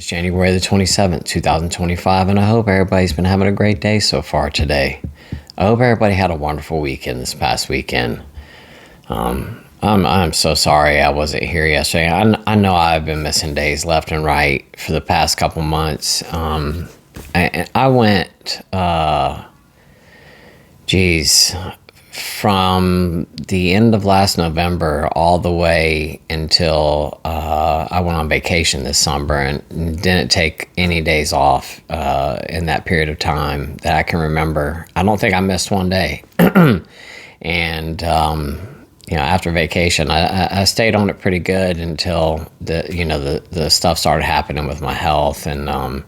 It's January the 27th, 2025, and I hope everybody's been having a great day so far today. I hope everybody had a wonderful weekend this past weekend. I'm so sorry I wasn't here yesterday. I know I've been missing days left and right for the past couple months. I went, from the end of last November all the way until I went on vacation this summer and didn't take any days off in that period of time that I can remember. I don't think I missed one day. And after vacation, I stayed on it pretty good until the stuff started happening with my health, and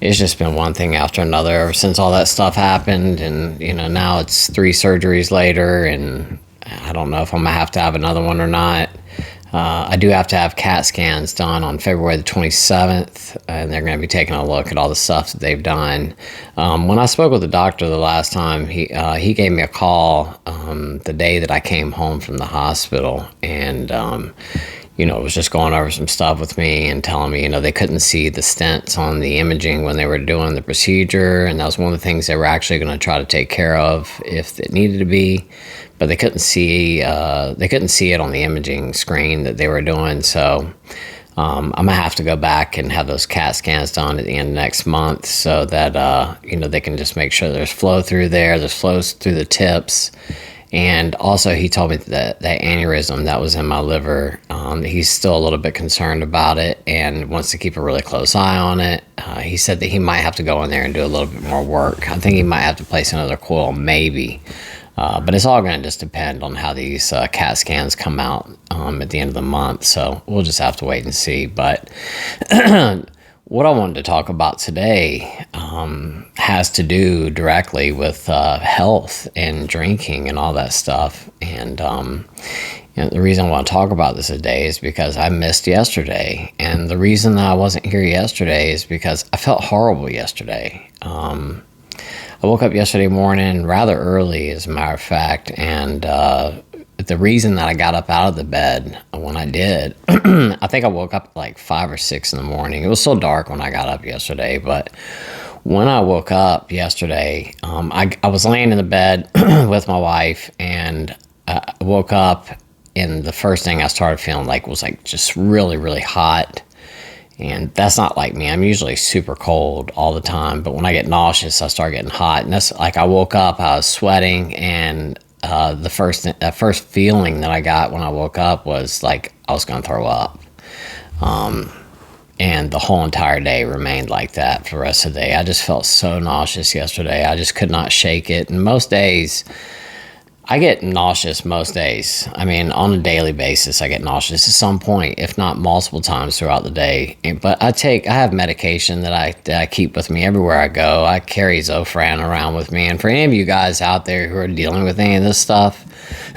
it's just been one thing after another ever since all that stuff happened. And now it's 3 surgeries later, and I don't know if I'm gonna have to have another one or not. I do have to have CAT scans done on February the 27th, and they're going to be taking a look at all the stuff that they've done. When I spoke with the doctor the last time, he gave me a call the day that I came home from the hospital, and was just going over some stuff with me and telling me, they couldn't see the stents on the imaging when they were doing the procedure, and that was one of the things they were actually going to try to take care of if it needed to be. But they couldn't see it on the imaging screen that they were doing. So I'm gonna have to go back and have those CAT scans done at the end of next month, so that they can just make sure there's flow through there, there's flows through the tips. And also, he told me that aneurysm that was in my liver, he's still a little bit concerned about it and wants to keep a really close eye on it. He said that he might have to go in there and do a little bit more work. I think he might have to place another coil, maybe. But it's all going to just depend on how these CAT scans come out at the end of the month. So we'll just have to wait and see. But what I wanted to talk about today has to do directly with health and drinking and all that stuff. And the reason I want to talk about this today is because I missed yesterday. And the reason that I wasn't here yesterday is because I felt horrible yesterday. I woke up yesterday morning rather early, as a matter of fact, and the reason that I got up out of the bed when I did, I think I woke up at like 5 or 6 in the morning. It was so dark when I got up yesterday, but when I woke up yesterday, I was laying in the bed with my wife, and I woke up, and the first thing I started feeling like was like just really, really hot. And that's not like me. I'm usually super cold all the time, but when I get nauseous, I start getting hot. And that's like, I woke up, I was sweating, and that first feeling that I got when I woke up was like I was going to throw up. And the whole entire day remained like that for the rest of the day. I just felt so nauseous yesterday. I just could not shake it. And most days, I get nauseous most days. I mean, on a daily basis, I get nauseous at some point, if not multiple times throughout the day. But I have medication that I keep with me everywhere I go. I carry Zofran around with me. And for any of you guys out there who are dealing with any of this stuff,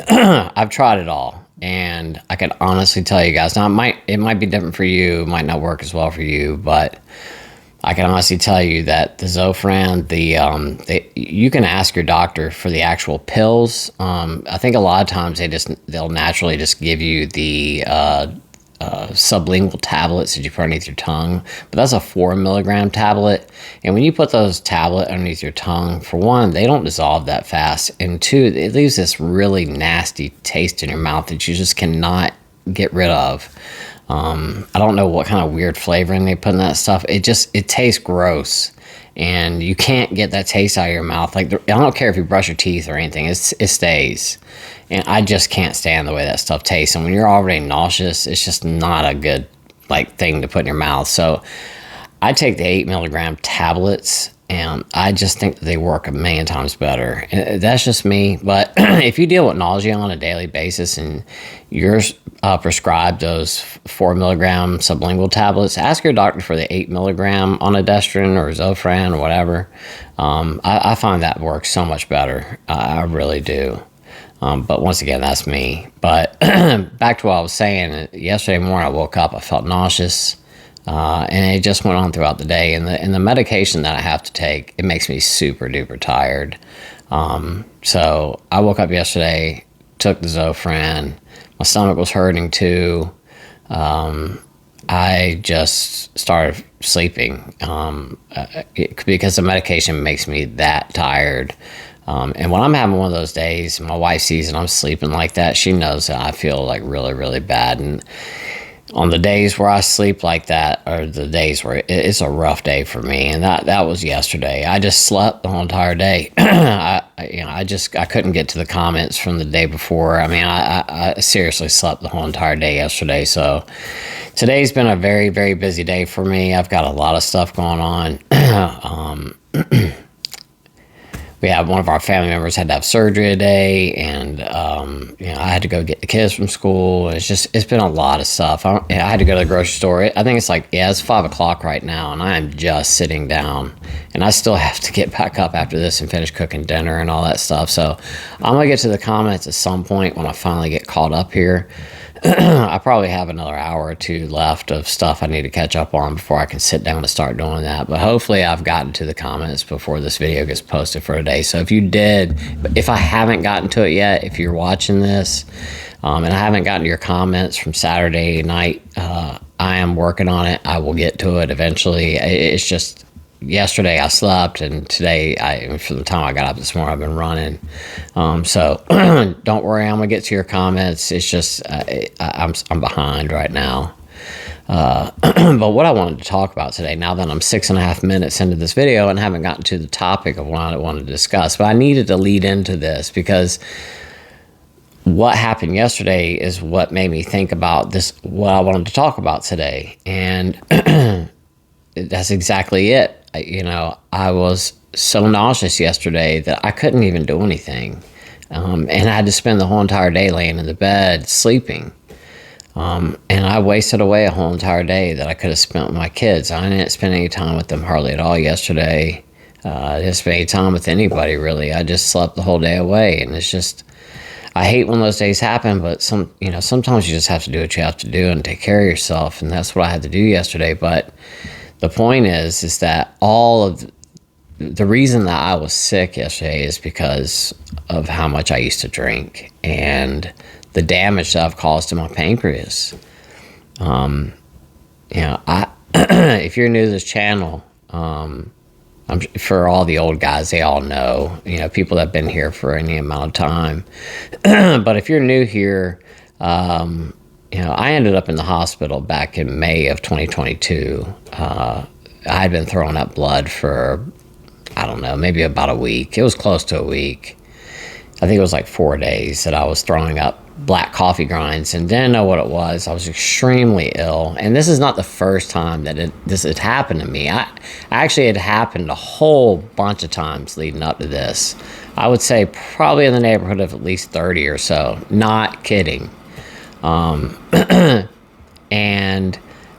I've tried it all. And I can honestly tell you guys, now it might be different for you, it might not work as well for you, but I can honestly tell you that the Zofran, you can ask your doctor for the actual pills. I think a lot of times they'll naturally just give you the sublingual tablets that you put underneath your tongue, but that's a 4 milligram tablet. And when you put those tablets underneath your tongue, for one, they don't dissolve that fast, and two, it leaves this really nasty taste in your mouth that you just cannot get rid of. I don't know what kind of weird flavoring they put in that stuff. It tastes gross, and you can't get that taste out of your mouth. Like, I don't care if you brush your teeth or anything, it stays. And I just can't stand the way that stuff tastes. And when you're already nauseous, it's just not a good thing to put in your mouth. So I take the 8 milligram tablets, and I just think that they work a million times better. And that's just me. But if you deal with nausea on a daily basis and you're prescribed those 4 milligram sublingual tablets, ask your doctor for the 8 milligram onidestrin or Zofran or whatever. I find that works so much better. I really do. But once again, that's me. But back to what I was saying, yesterday morning I woke up, I felt nauseous. And it just went on throughout the day. And the medication that I have to take, it makes me super duper tired. So I woke up yesterday, took the Zofran. My stomach was hurting too. I just started sleeping, because the medication makes me that tired. And when I'm having one of those days, my wife sees and I'm sleeping like that, she knows that I feel like really, really bad. And on the days where I sleep like that, or the days where it's a rough day for me, and that was yesterday. I just slept the whole entire day. I couldn't get to the comments from the day before. I mean, I seriously slept the whole entire day yesterday. So today's been a very, very busy day for me. I've got a lot of stuff going on. We have one of our family members had to have surgery today, and I had to go get the kids from school. And it's been a lot of stuff. I had to go to the grocery store. I think it's 5 o'clock right now, and I am just sitting down, and I still have to get back up after this and finish cooking dinner and all that stuff. So I'm gonna get to the comments at some point when I finally get caught up here. I probably have another hour or two left of stuff I need to catch up on before I can sit down and start doing that. But hopefully I've gotten to the comments before this video gets posted for today. So if I haven't gotten to it yet, if you're watching this, and I haven't gotten to your comments from Saturday night, I am working on it. I will get to it eventually. It's just, yesterday I slept, and today, from the time I got up this morning, I've been running. So don't worry, I'm gonna get to your comments. It's just I'm behind right now. But what I wanted to talk about today, now that I'm 6.5 minutes into this video and haven't gotten to the topic of what I wanted to discuss, but I needed to lead into this because what happened yesterday is what made me think about this, what I wanted to talk about today, and that's exactly it. I was so nauseous yesterday that I couldn't even do anything. And I had to spend the whole entire day laying in the bed sleeping. And I wasted away a whole entire day that I could have spent with my kids. I didn't spend any time with them hardly at all yesterday. I didn't spend any time with anybody, really. I just slept the whole day away. And it's just, I hate when those days happen, but sometimes you just have to do what you have to do and take care of yourself. And that's what I had to do yesterday. But the point is that all of the reason that I was sick yesterday is because of how much I used to drink and the damage that I've caused to my pancreas. If you're new to this channel, for all the old guys, they all know, people that have been here for any amount of time. But if you're new here, I ended up in the hospital back in May of 2022. I had been throwing up blood for, I don't know, maybe about a week. It was close to a week. I think it was like 4 days that I was throwing up black coffee grinds and didn't know what it was. I was extremely ill. And this is not the first time that this had happened to me. Actually, it happened a whole bunch of times leading up to this. I would say probably in the neighborhood of at least 30 or so. Not kidding. And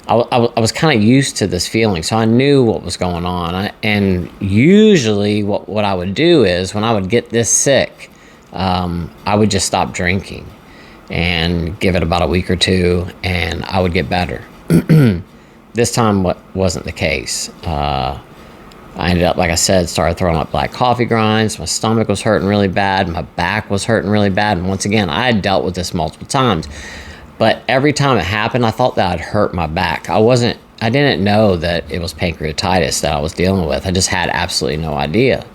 I was kind of used to this feeling, so I knew what was going on. And usually what I would do is when I would get this sick, I would just stop drinking and give it about a week or two, and I would get better. This time wasn't the case. I ended up, like I said, started throwing up black coffee grinds. My stomach was hurting really bad. My back was hurting really bad. And once again, I had dealt with this multiple times. But every time it happened, I thought that I'd hurt my back. I didn't know that it was pancreatitis that I was dealing with. I just had absolutely no idea.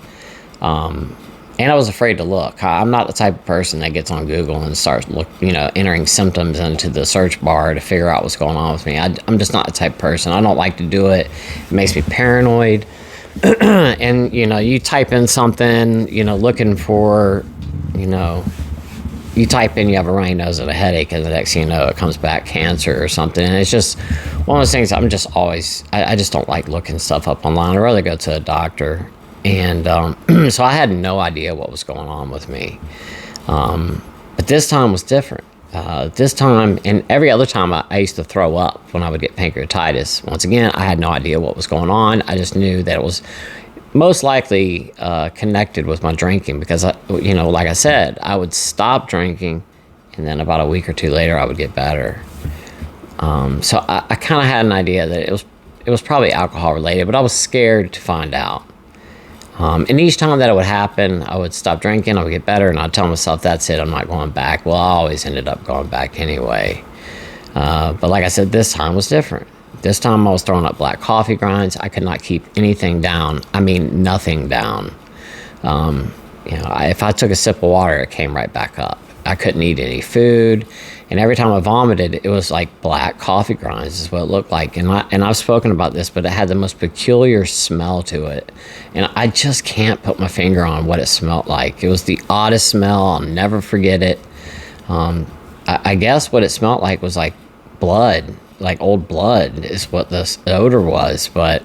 And I was afraid to look. I'm not the type of person that gets on Google and starts entering symptoms into the search bar to figure out what's going on with me. I'm just not the type of person. I don't like to do it. It makes me paranoid. And, you type in something, looking for, you type in you have a runny nose and a headache, and the next thing you know, it comes back cancer or something. And it's just one of those things I'm just always, I just don't like looking stuff up online. I'd rather go to a doctor. And so I had no idea what was going on with me. But this time was different. This time, and every other time, I used to throw up when I would get pancreatitis. Once again, I had no idea what was going on. I just knew that it was most likely connected with my drinking because, like I said, I would stop drinking, and then about a week or two later, I would get better. So I kind of had an idea that it was probably alcohol related, but I was scared to find out. And each time that it would happen, I would stop drinking, I would get better, and I'd tell myself, that's it, I'm not going back. Well, I always ended up going back anyway. But like I said, this time was different. This time I was throwing up black coffee grinds. I could not keep anything down. I mean, nothing down. If I took a sip of water, it came right back up. I couldn't eat any food, and every time I vomited, it was like black coffee grinds is what it looked like. And I've spoken about this, but it had the most peculiar smell to it, and I just can't put my finger on what it smelled like. It was the oddest smell. I'll never forget it. I guess what it smelled like was like blood, like old blood is what the odor was, but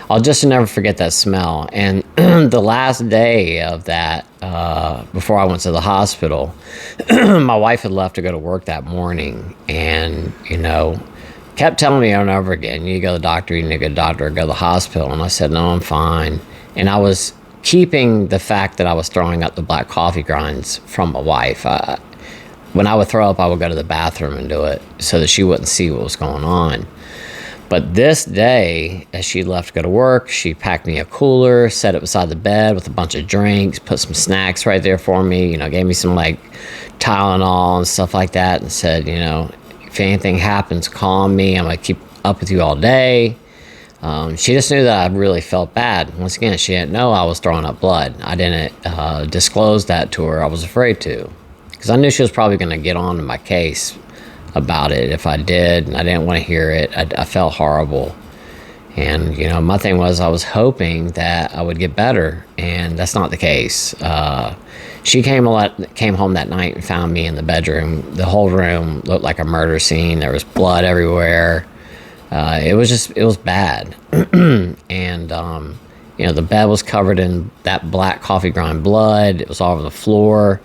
I'll just never forget that smell. And the last day of that, before I went to the hospital, my wife had left to go to work that morning, and, kept telling me over and over again, you need to go to the doctor, you need to go to the doctor, or go to the hospital. And I said, no, I'm fine. And I was keeping the fact that I was throwing up the black coffee grinds from my wife. When I would throw up, I would go to the bathroom and do it so that she wouldn't see what was going on. But this day, as she left to go to work, she packed me a cooler, set it beside the bed with a bunch of drinks, put some snacks right there for me, gave me some like Tylenol and stuff like that, and said, if anything happens, call me. I'm going to keep up with you all day. She just knew that I really felt bad. Once again, she didn't know I was throwing up blood. I didn't disclose that to her. I was afraid to, because I knew she was probably going to get on to my case about it if I did, and I didn't want to hear it. I felt horrible. And, my thing was I was hoping that I would get better, and that's not the case. She came home that night and found me in the bedroom. The whole room looked like a murder scene. There was blood everywhere. It was bad. And, the bed was covered in that black coffee grind blood. It was all over the floor.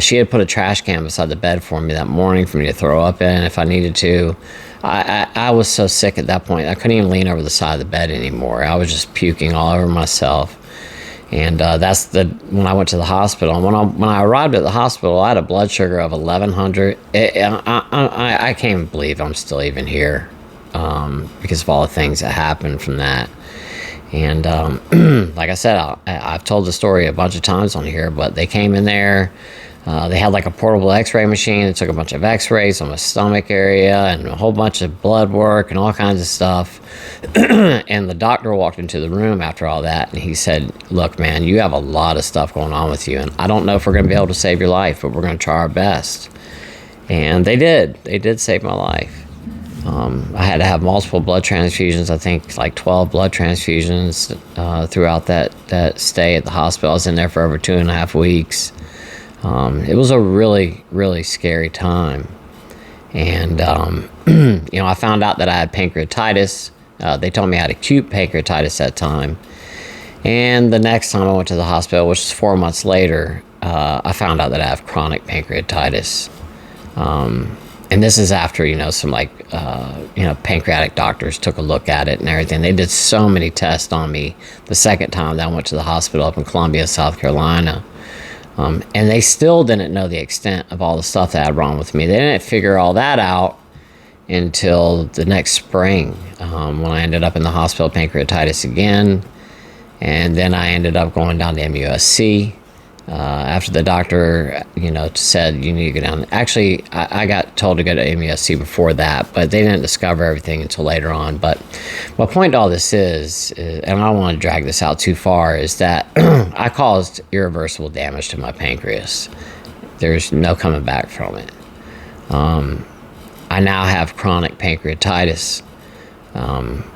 She had put a trash can beside the bed for me that morning for me to throw up in if I needed to. I was so sick at that point, I couldn't even lean over the side of the bed anymore. I was just puking all over myself. And that's when I went to the hospital. And when I arrived at the hospital, I had a blood sugar of 1100. I can't even believe I'm still even here because of all the things that happened from that. And like I said, I've told the story a bunch of times on here, but they came in there. They had like a portable x-ray machine. They took a bunch of x-rays on my stomach area and a whole bunch of blood work and all kinds of stuff. And the doctor walked into the room after all that, and he said, look, man, you have a lot of stuff going on with you, and I don't know if we're going to be able to save your life, but we're going to try our best. And they did. They did save my life. I had to have multiple blood transfusions, I think like 12 blood transfusions throughout that stay at the hospital. I was in there for over 2.5 weeks. It was a really, really scary time. And, I found out that I had pancreatitis. They told me I had acute pancreatitis that time. And the next time I went to the hospital, which was 4 months later, I found out that I have chronic pancreatitis. And this is after, some pancreatic doctors took a look at it and everything. They did so many tests on me the second time that I went to the hospital up in Columbia, South Carolina. And they still didn't know the extent of all the stuff that had wrong with me. They didn't figure all that out until the next spring when I ended up in the hospital, pancreatitis again. And then I ended up going down to MUSC. After the doctor, said you need to go down. Actually, I got told to go to MUSC before that, but they didn't discover everything until later on. But my point to all this is, and I don't want to drag this out too far, is that I caused irreversible damage to my pancreas. There's no coming back from it. I now have chronic pancreatitis,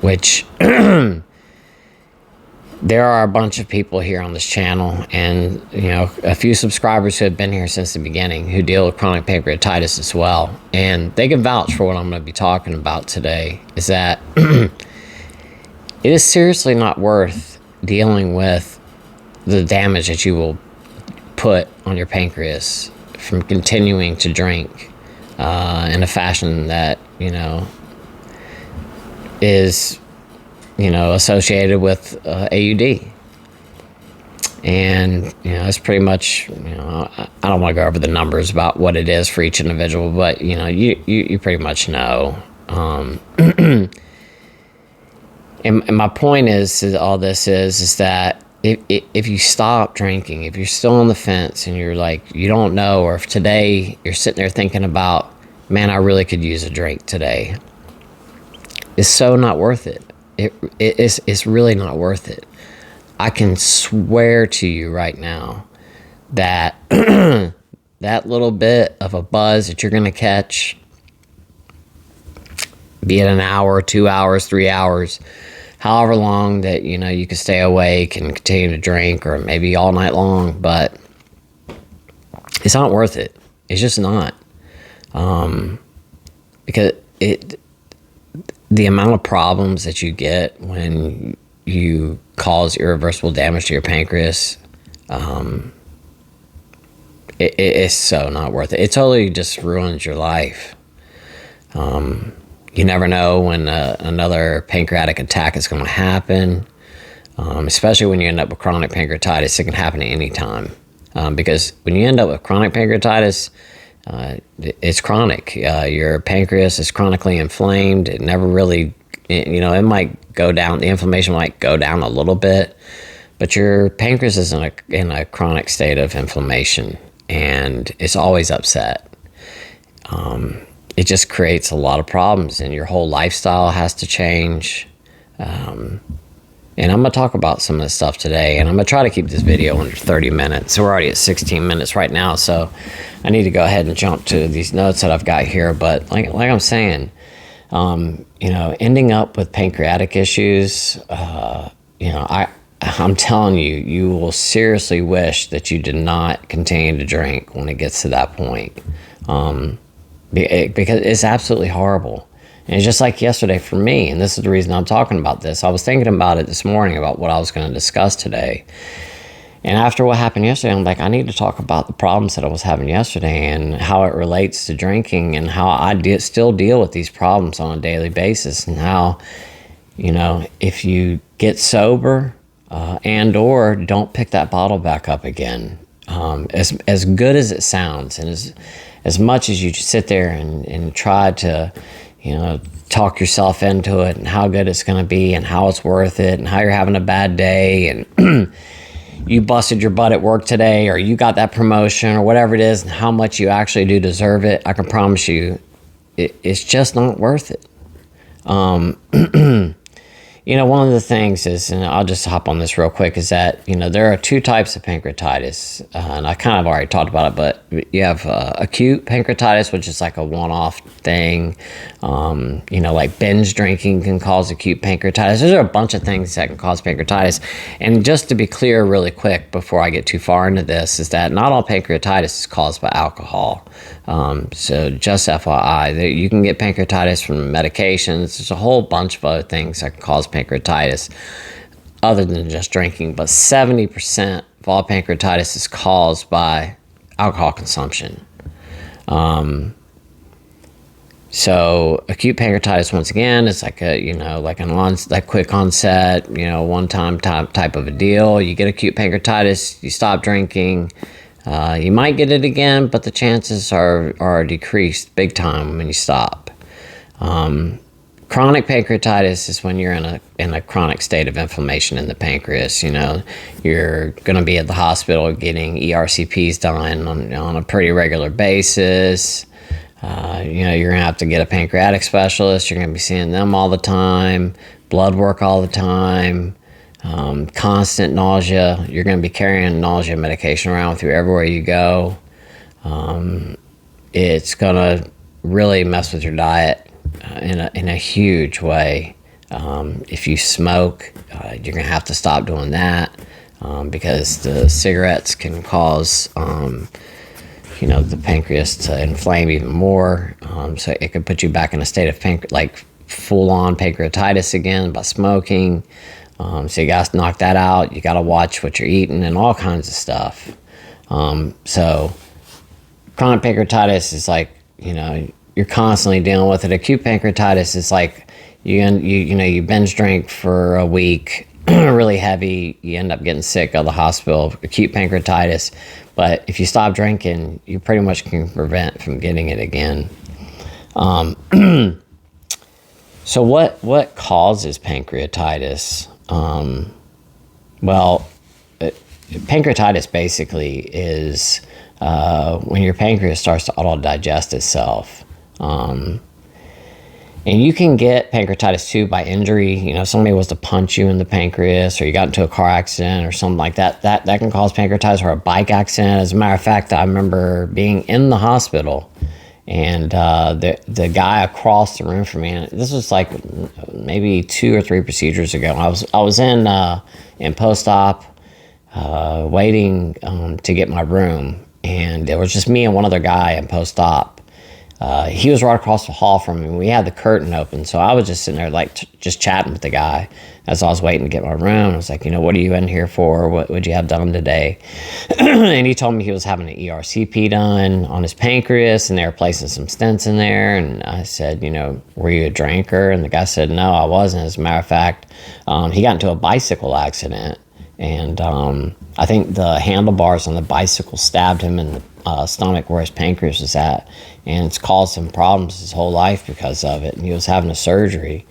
which... There are a bunch of people here on this channel and, a few subscribers who have been here since the beginning who deal with chronic pancreatitis as well. And they can vouch for what I'm going to be talking about today, is that it is seriously not worth dealing with the damage that you will put on your pancreas from continuing to drink in a fashion that, is... associated with AUD. And, it's pretty much, I don't want to go over the numbers about what it is for each individual, but, you pretty much know. And my point is all this is that if you stop drinking, if you're still on the fence and you're like, you don't know, or if today you're sitting there thinking about, man, I really could use a drink today. is so not worth it. It's really not worth it. I can swear to you right now that that little bit of a buzz that you're going to catch, be it an hour, 2 hours, 3 hours, however long that, you know, you can stay awake and continue to drink, or maybe all night long, but it's not worth it. It's just not. Because the amount of problems that you get when you cause irreversible damage to your pancreas, it's so not worth it. It totally just ruins your life. You never know when another pancreatic attack is going to happen, especially when you end up with chronic pancreatitis. It can happen at any time, because when you end up with chronic pancreatitis, it's chronic. Your pancreas is chronically inflamed. It never really, it might go down. The inflammation might go down a little bit, but your pancreas is in a chronic state of inflammation, and it's always upset. It just creates a lot of problems, and your whole lifestyle has to change. And I'm going to talk about some of this stuff today, and I'm going to try to keep this video under 30 minutes. So we're already at 16 minutes right now, so I need to go ahead and jump to these notes that I've got here. But like I'm saying, ending up with pancreatic issues, I'm telling you, you will seriously wish that you did not continue to drink when it gets to that point. Because it's absolutely horrible. And it's just like yesterday for me, and this is the reason I'm talking about this. I was thinking about it this morning, about what I was going to discuss today. And after what happened yesterday, I'm like, I need to talk about the problems that I was having yesterday and how it relates to drinking, and how I still deal with these problems on a daily basis, and how, if you get sober and or don't pick that bottle back up again, as good as it sounds, and as much as you sit there and try to, talk yourself into it, and how good it's going to be, and how it's worth it, and how you're having a bad day, and you busted your butt at work today, or you got that promotion, or whatever it is, and how much you actually do deserve it, I can promise you, it's just not worth it. One of the things is, and I'll just hop on this real quick, is that, there are two types of pancreatitis, and I kind of already talked about it, but you have acute pancreatitis, which is like a one-off thing. Like binge drinking can cause acute pancreatitis. There's a bunch of things that can cause pancreatitis. And just to be clear really quick before I get too far into this, is that not all pancreatitis is caused by alcohol. So just FYI, you can get pancreatitis from medications. There's a whole bunch of other things that can cause pancreatitis other than just drinking, but 70% of all pancreatitis is caused by alcohol consumption. So acute pancreatitis, once again, is like like quick onset, one-time type of a deal. You get acute pancreatitis, you stop drinking, you might get it again, but the chances are decreased big time when you stop. Chronic pancreatitis is when you're in a chronic state of inflammation in the pancreas. You're going to be at the hospital getting ERCPs done on a pretty regular basis. You're going to have to get a pancreatic specialist. You're going to be seeing them all the time, blood work all the time, constant nausea. You're going to be carrying nausea medication around with you everywhere you go. It's going to really mess with your diet in a huge way. If you smoke, you're going to have to stop doing that, because the cigarettes can cause the pancreas to inflame even more. So it could put you back in a state of full-on pancreatitis again by smoking. So you got to knock that out. You got to watch what you're eating and all kinds of stuff. So chronic pancreatitis is like, you're constantly dealing with it. Acute pancreatitis is like you binge drink for a week, really heavy, you end up getting sick, out of the hospital. Acute pancreatitis. But if you stop drinking, you pretty much can prevent from getting it again. So what causes pancreatitis? Pancreatitis basically is when your pancreas starts to auto-digest itself. And you can get pancreatitis too by injury. You know, somebody was to punch you in the pancreas, or you got into a car accident or something like that. That can cause pancreatitis, or a bike accident. As a matter of fact, I remember being in the hospital, and the guy across the room from me, and this was like maybe 2 or 3 procedures ago. I was in post-op, waiting to get my room, and there was just me and one other guy in post-op. He was right across the hall from me. We had the curtain open, so I was just sitting there, like, just chatting with the guy as I was waiting to get my room. I was like, you know, what are you in here for? What would you have done today? And he told me he was having an ERCP done on his pancreas, and they were placing some stents in there. And I said, you know, were you a drinker? And the guy said, no, I wasn't. As a matter of fact, he got into a bicycle accident, and I think the handlebars on the bicycle stabbed him in the stomach where his pancreas was at, and it's caused him problems his whole life because of it. And he was having a surgery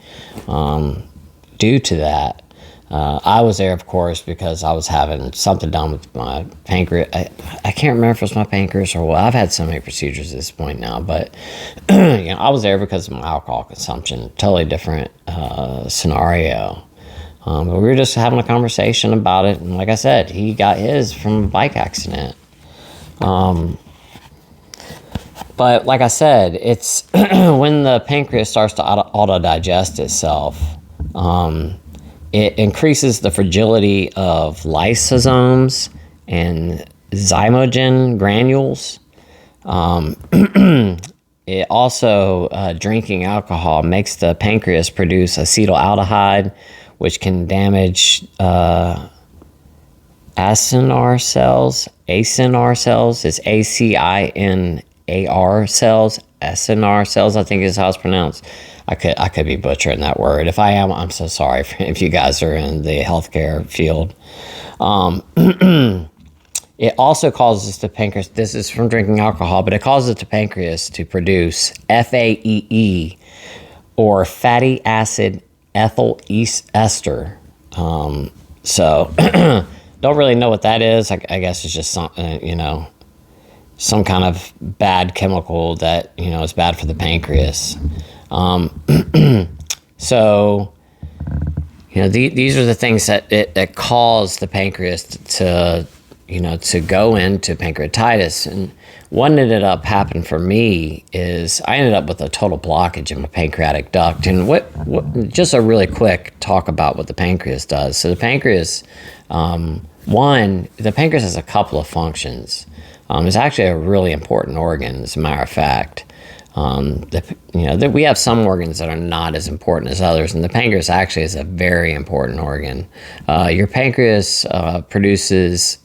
due to that. I was there, of course, because I was having something done with my pancreas. I can't remember if it was my pancreas or what. I've had so many procedures at this point now, but you know, I was there because of my alcohol consumption. Totally different scenario. But we were just having a conversation about it, and like I said, he got his from a bike accident. But like I said, it's when the pancreas starts to auto-digest itself, it increases the fragility of lysosomes and zymogen granules. It also, drinking alcohol makes the pancreas produce acetaldehyde, which can damage acinar cells. Acinar cells is ACINAR cells. Acinar cells, I think is how it's pronounced. I could be butchering that word. If I am, I'm so sorry if you guys are in the healthcare field. It also causes the pancreas, this is from drinking alcohol, but it causes the pancreas to produce FAEE, or fatty acid ethyl ester. So don't really know what that is. I guess it's just some, you know, some kind of bad chemical that, you know, is bad for the pancreas. So, you know, these are the things that cause the pancreas to, you know, to go into pancreatitis. And what ended up happening for me is I ended up with a total blockage in my pancreatic duct. And what just a really quick talk about what the pancreas does. So the pancreas, the pancreas has a couple of functions. It's actually a really important organ, as a matter of fact. We have some organs that are not as important as others, and the pancreas actually is a very important organ. Your pancreas produces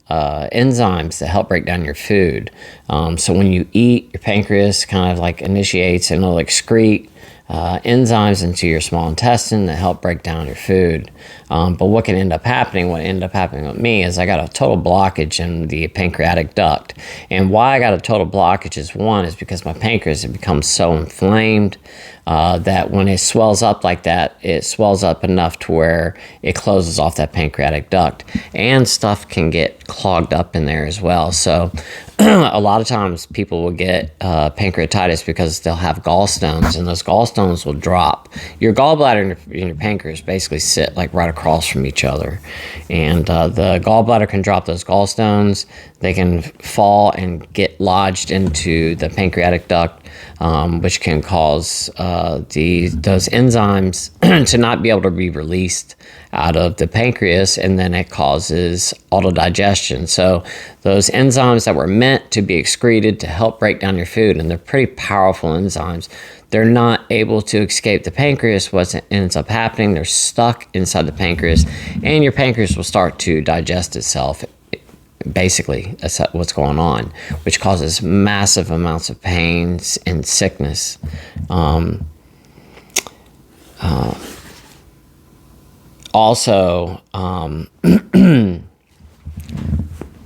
enzymes that help break down your food. So when you eat, your pancreas kind of like initiates and it'll excrete enzymes into your small intestine that help break down your food. But what ended up happening with me is I got a total blockage in the pancreatic duct. And why I got a total blockage is because my pancreas had become so inflamed that when it swells up like that, it swells up enough to where it closes off that pancreatic duct. And stuff can get clogged up in there as well. So a lot of times people will get pancreatitis because they'll have gallstones, and those gallstones will drop. Your gallbladder and your pancreas basically sit like right across from each other, and the gallbladder can drop those gallstones. They can fall and get lodged into the pancreatic duct, which can cause those enzymes to not be able to be released out of the pancreas, and then it causes autodigestion. So those enzymes that were meant to be excreted to help break down your food, and they're pretty powerful enzymes, they're not able to escape the pancreas. What ends up happening, they're stuck inside the pancreas, and your pancreas will start to digest itself. Basically, that's what's going on, which causes massive amounts of pains and sickness.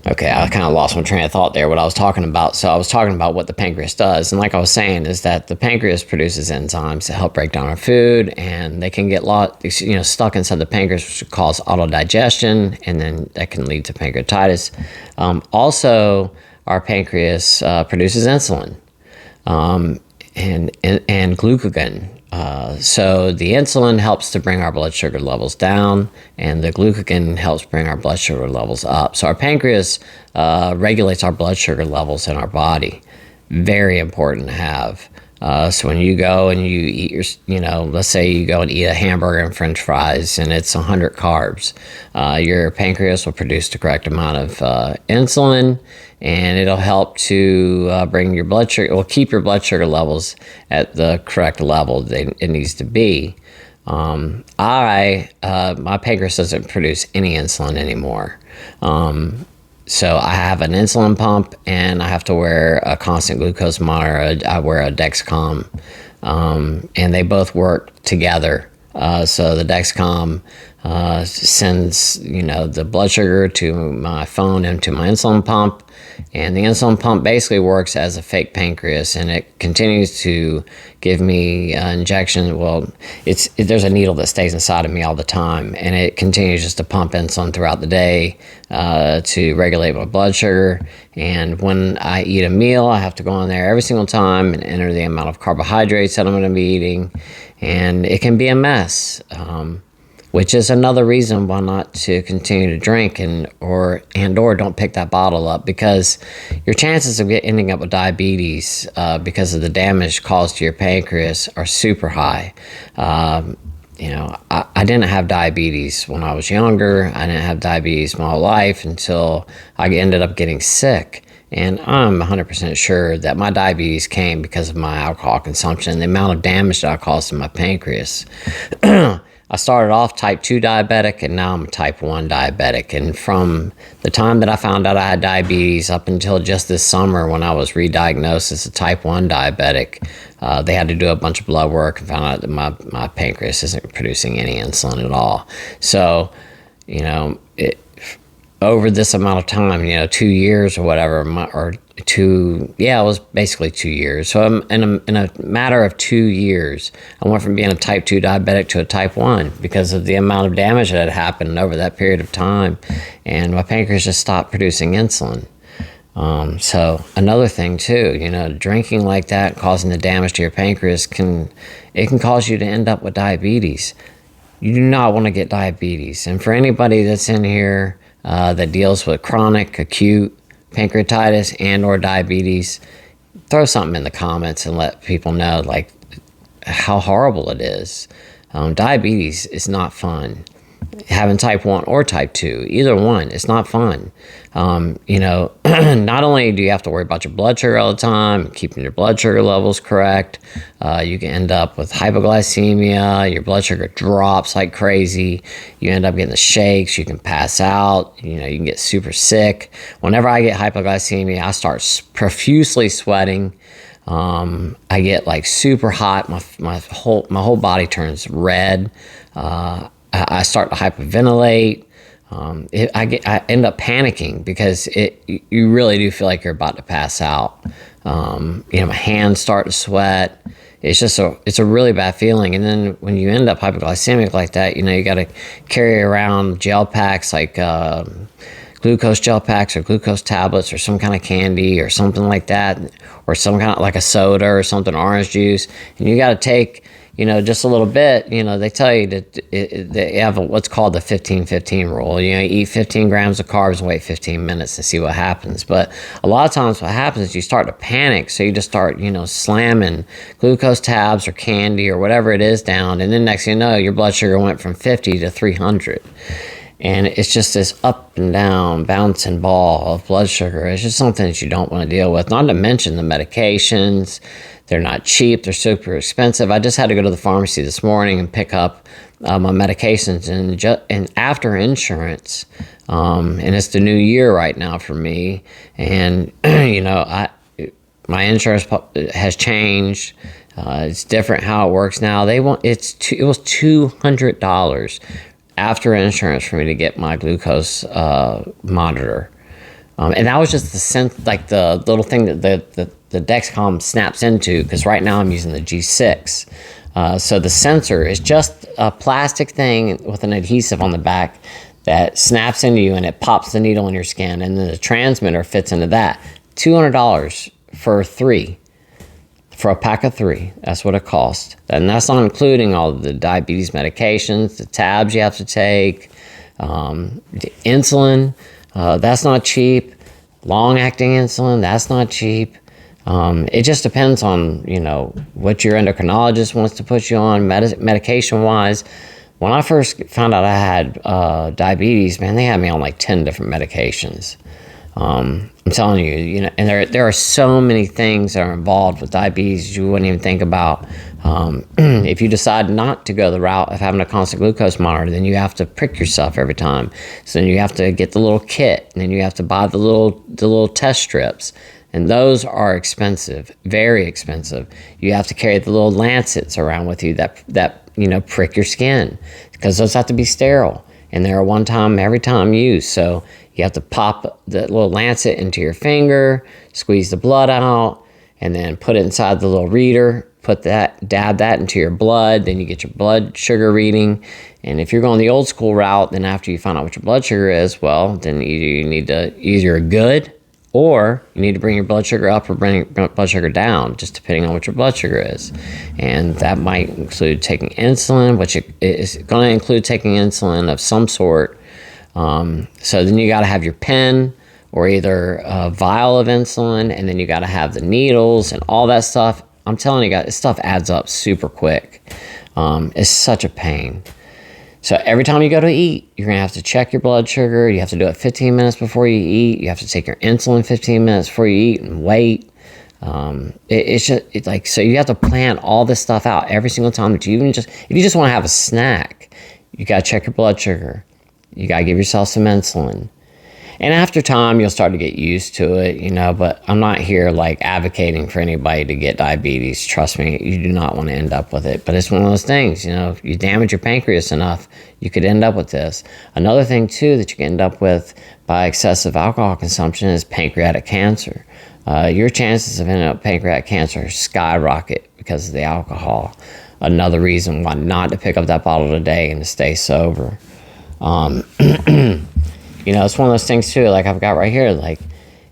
Okay, I kind of lost my train of thought there, what I was talking about. So I was talking about what the pancreas does. And like I was saying, is that the pancreas produces enzymes to help break down our food, and they can get stuck inside the pancreas, which cause autodigestion, and then that can lead to pancreatitis. Also, our pancreas produces insulin. and glucagon. So the insulin helps to bring our blood sugar levels down, and the glucagon helps bring our blood sugar levels up. So our pancreas regulates our blood sugar levels in our body. Very important to have. So when you go and you eat let's say you go and eat a hamburger and french fries and it's 100 carbs, your pancreas will produce the correct amount of insulin, and it'll help to bring your blood sugar, it will keep your blood sugar levels at the correct level that it needs to be. My pancreas doesn't produce any insulin anymore. So I have an insulin pump, and I have to wear a constant glucose monitor. I wear a Dexcom, and they both work together. So the Dexcom sends the blood sugar to my phone and to my insulin pump, and the insulin pump basically works as a fake pancreas, and it continues to give me injection. Well, there's a needle that stays inside of me all the time, and it continues just to pump insulin throughout the day to regulate my blood sugar. And when I eat a meal, I have to go in there every single time and enter the amount of carbohydrates that I'm going to be eating, and it can be a mess. Which is another reason why not to continue to drink or don't pick that bottle up, because your chances of ending up with diabetes because of the damage caused to your pancreas are super high. I didn't have diabetes when I was younger. I didn't have diabetes my whole life until I ended up getting sick. And I'm 100% sure that my diabetes came because of my alcohol consumption and the amount of damage that I caused to my pancreas. I started off type 2 diabetic, and now I'm type 1 diabetic. And from the time that I found out I had diabetes up until just this summer when I was re-diagnosed as a type 1 diabetic, they had to do a bunch of blood work and found out that my pancreas isn't producing any insulin at all. So, over this amount of time, 2 years or whatever, it was basically 2 years. So in a matter of 2 years, I went from being a type 2 diabetic to a type 1 because of the amount of damage that had happened over that period of time, and my pancreas just stopped producing insulin. So another thing too, drinking like that, causing the damage to your pancreas can cause you to end up with diabetes. You do not want to get diabetes. And for anybody that's in here that deals with chronic, acute pancreatitis and or diabetes, throw something in the comments and let people know how horrible it is. Diabetes is not fun. Having type 1 or type 2, either one, it's not fun. Not only do you have to worry about your blood sugar all the time, keeping your blood sugar levels correct, you can end up with hypoglycemia, your blood sugar drops like crazy, you end up getting the shakes, you can pass out, you can get super sick. Whenever I get hypoglycemia, I start profusely sweating. I get super hot, my whole body turns red. I start to hyperventilate. I end up panicking because you really do feel like you're about to pass out. My hands start to sweat. It's a really bad feeling. And then when you end up hypoglycemic like that, you got to carry around gel packs like glucose gel packs or glucose tablets or some kind of candy or something like that, or some kind of like a soda or something, orange juice, and you got to take just a little bit. They tell you that they have what's called the 15-15 rule. Eat 15 grams of carbs and wait 15 minutes and see what happens. But a lot of times what happens is you start to panic. So you just start, slamming glucose tabs or candy or whatever it is down. And then next thing you know, your blood sugar went from 50 to 300. And it's just this up and down bouncing ball of blood sugar. It's just something that you don't want to deal with. Not to mention the medications. They're not cheap. They're super expensive. I just had to go to the pharmacy this morning and pick up my medications. And after insurance, and it's the new year right now for me. And, my insurance has changed. It's different how it works now. It was $200 after insurance for me to get my glucose monitor. And that was just the little thing that the Dexcom snaps into, because right now I'm using the G6. So the sensor is just a plastic thing with an adhesive on the back that snaps into you, and it pops the needle in your skin, and then the transmitter fits into that. $200 for 3 for a pack of 3. That's what it costs. And that's not including all the diabetes medications, the tabs you have to take, the insulin. That's not cheap. Long-acting insulin, that's not cheap. It just depends on, what your endocrinologist wants to put you on medication-wise. When I first found out I had diabetes, man, they had me on like 10 different medications. I'm telling you, and there are so many things that are involved with diabetes you wouldn't even think about. If you decide not to go the route of having a constant glucose monitor, then you have to prick yourself every time. So then you have to get the little kit, and then you have to buy the little test strips. And those are expensive, very expensive. You have to carry the little lancets around with you that prick your skin, because those have to be sterile. And they're every time use. So you have to pop the little lancet into your finger, squeeze the blood out, and then put it inside the little reader, dab that into your blood, then you get your blood sugar reading. And if you're going the old school route, then after you find out what your blood sugar is, well, then you need to either good, or you need to bring your blood sugar up or bring your blood sugar down, just depending on what your blood sugar is. And that might include taking insulin, which is going to include taking insulin of some sort. So then you got to have your pen or either a vial of insulin, and then you got to have the needles and all that stuff. I'm telling you guys, this stuff adds up super quick. It's such a pain. So every time you go to eat, you're going to have to check your blood sugar. You have to do it 15 minutes before you eat. You have to take your insulin 15 minutes before you eat and wait. So you have to plan all this stuff out every single time that if you just want to have a snack, you got to check your blood sugar. You got to give yourself some insulin. And after time, you'll start to get used to it, but I'm not here like advocating for anybody to get diabetes. Trust me, you do not want to end up with it. But it's one of those things, if you damage your pancreas enough, you could end up with this. Another thing, too, that you can end up with by excessive alcohol consumption is pancreatic cancer. Your chances of ending up with pancreatic cancer skyrocket because of the alcohol. Another reason why not to pick up that bottle a day and to stay sober. It's one of those things too, like I've got right here, like,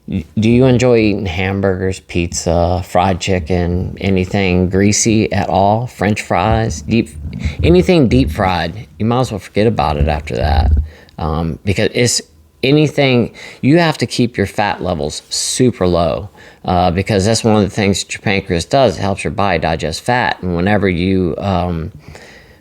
do you enjoy eating hamburgers, pizza, fried chicken, anything greasy at all? French fries, anything deep fried, you might as well forget about it after that. Because it's anything, you have to keep your fat levels super low, because that's one of the things that your pancreas does. It helps your body digest fat. And whenever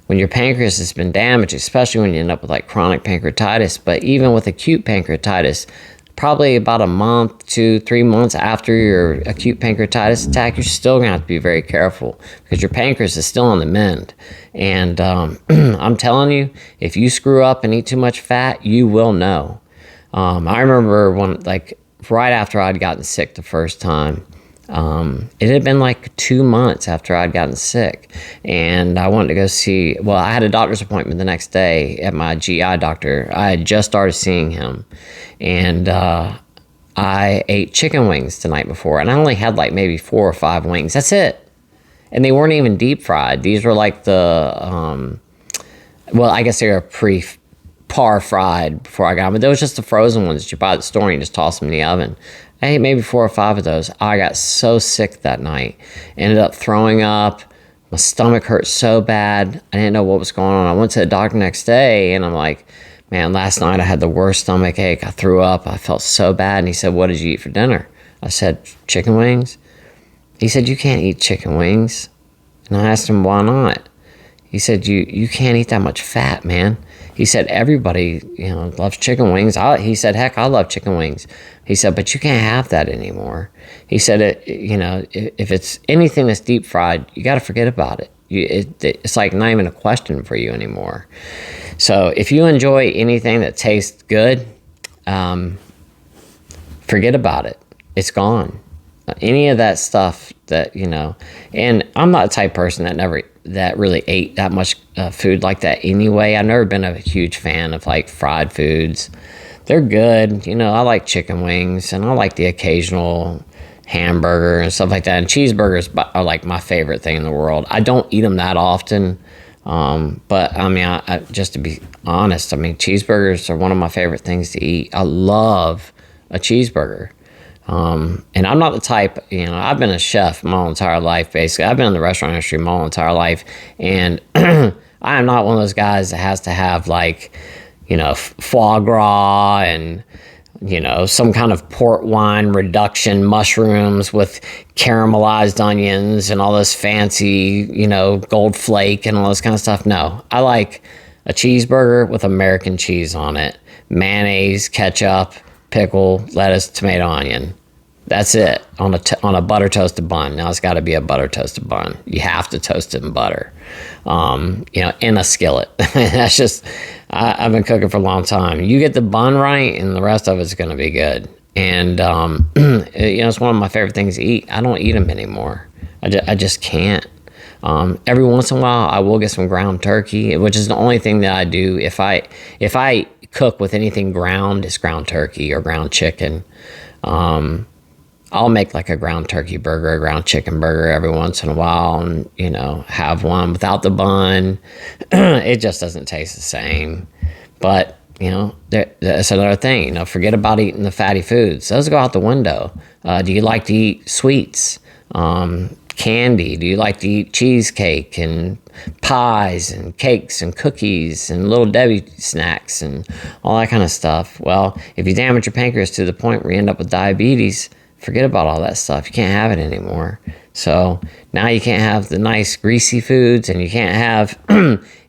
when your pancreas has been damaged, especially when you end up with like chronic pancreatitis, but even with acute pancreatitis, probably about a month to 3 months after your acute pancreatitis attack, you're still going to have to be very careful because your pancreas is still on the mend. And I'm telling you, if you screw up and eat too much fat, you will know. I remember right after I'd gotten sick the first time, it had been like 2 months after I'd gotten sick, and I wanted to go I had a doctor's appointment the next day at my GI doctor. I had just started seeing him, and I ate chicken wings the night before, and I only had like maybe 4 or 5 wings. That's it. And they weren't even deep fried. These were like I guess they were par fried before I got them, but those were just the frozen ones that you buy at the store and you just toss them in the oven. I ate maybe 4 or 5 of those. I got so sick that night. Ended up throwing up. My stomach hurt so bad. I didn't know what was going on. I went to the doctor next day, and I'm like, man, last night I had the worst stomach ache. I threw up. I felt so bad. And he said, what did you eat for dinner? I said, chicken wings. He said, you can't eat chicken wings. And I asked him, why not? He said, you can't eat that much fat, man. He said, everybody, loves chicken wings. He said, heck, I love chicken wings. He said, but you can't have that anymore. He said, if it's anything that's deep fried, you got to forget about it. It's like not even a question for you anymore. So if you enjoy anything that tastes good, forget about it. It's gone. Any of that stuff that, and I'm not the type of person that really ate that much food like that anyway. I've never been a huge fan of like fried foods. They're good. I like chicken wings, and I like the occasional hamburger and stuff like that. And cheeseburgers are like my favorite thing in the world. I don't eat them that often. But I mean, just to be honest, I mean, cheeseburgers are one of my favorite things to eat. I love a cheeseburger. And I'm not the type, I've been a chef my whole entire life, basically. I've been in the restaurant industry my whole entire life. And I am not one of those guys that has to have like, foie gras and, some kind of port wine reduction mushrooms with caramelized onions and all this fancy, gold flake and all this kind of stuff. No, I like a cheeseburger with American cheese on it, mayonnaise, ketchup, pickle, lettuce, tomato, onion. That's it on a butter toasted bun. Now it's got to be a butter toasted bun. You have to toast it in butter, in a skillet. That's just, I've been cooking for a long time. You get the bun right, and the rest of it's going to be good. And it's one of my favorite things to eat. I don't eat them anymore. I just can't. Every once in a while, I will get some ground turkey, which is the only thing that I do. If I cook with anything ground, it's ground turkey or ground chicken. I'll make like a ground turkey burger, a ground chicken burger every once in a while and, have one without the bun. It just doesn't taste the same. But, that's another thing. Forget about eating the fatty foods. Those go out the window. Do you like to eat sweets? Candy? Do you like to eat cheesecake and pies and cakes and cookies and Little Debbie snacks and all that kind of stuff? Well, if you damage your pancreas to the point where you end up with diabetes, forget about all that stuff. You can't have it anymore. So now you can't have the nice greasy foods, and you can't have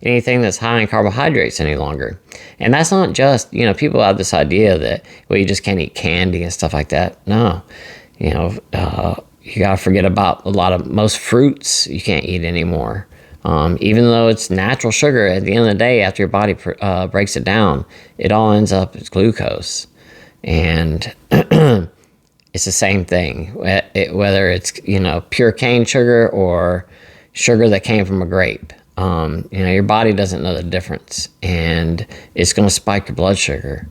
anything that's high in carbohydrates any longer. And that's not just, people have this idea that, well, you just can't eat candy and stuff like that. No, you got to forget about most fruits you can't eat anymore. Even though it's natural sugar, at the end of the day, after your body breaks it down, it all ends up as glucose. And it's the same thing, whether it's, pure cane sugar or sugar that came from a grape. Your body doesn't know the difference, and it's going to spike your blood sugar.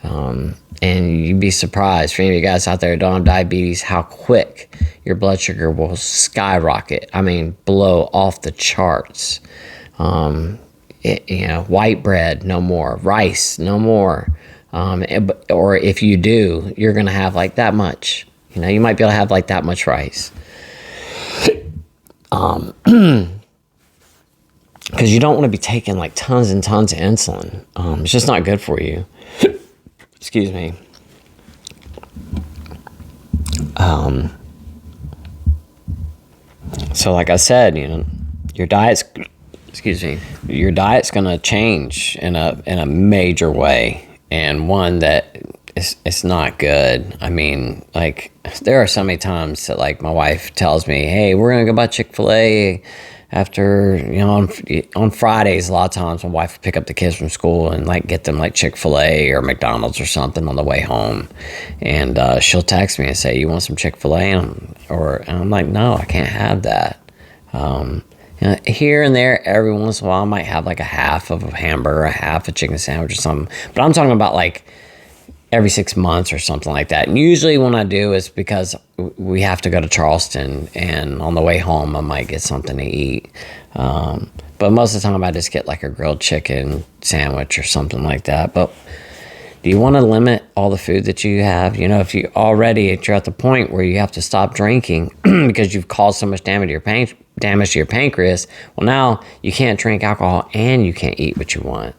And you'd be surprised, for any of you guys out there who don't have diabetes, how quick your blood sugar will skyrocket. I mean, blow off the charts. White bread, no more. Rice, no more. Or if you do, you're going to have like that much. You might be able to have like that much rice. Because you don't want to be taking like tons and tons of insulin. It's just not good for you. Excuse me. So like I said, your diet's going to change in a major way. And one that it's not good. I mean, like, there are so many times that, like, my wife tells me, hey, we're going to go buy Chick-fil-A after, on Fridays. A lot of times my wife will pick up the kids from school and, like, get them, like, Chick-fil-A or McDonald's or something on the way home. And she'll text me and say, you want some Chick-fil-A? And I'm like, no, I can't have that. Here and there, every once in a while, I might have like a half of a hamburger, a half a chicken sandwich or something. But I'm talking about like every 6 months or something like that. And usually when I do, it's because we have to go to Charleston, and on the way home, I might get something to eat. But most of the time, I just get like a grilled chicken sandwich or something like that. But do you want to limit all the food that you have? If you're at the point where you have to stop drinking because you've caused so much damage to your pancreas, well, now you can't drink alcohol and you can't eat what you want.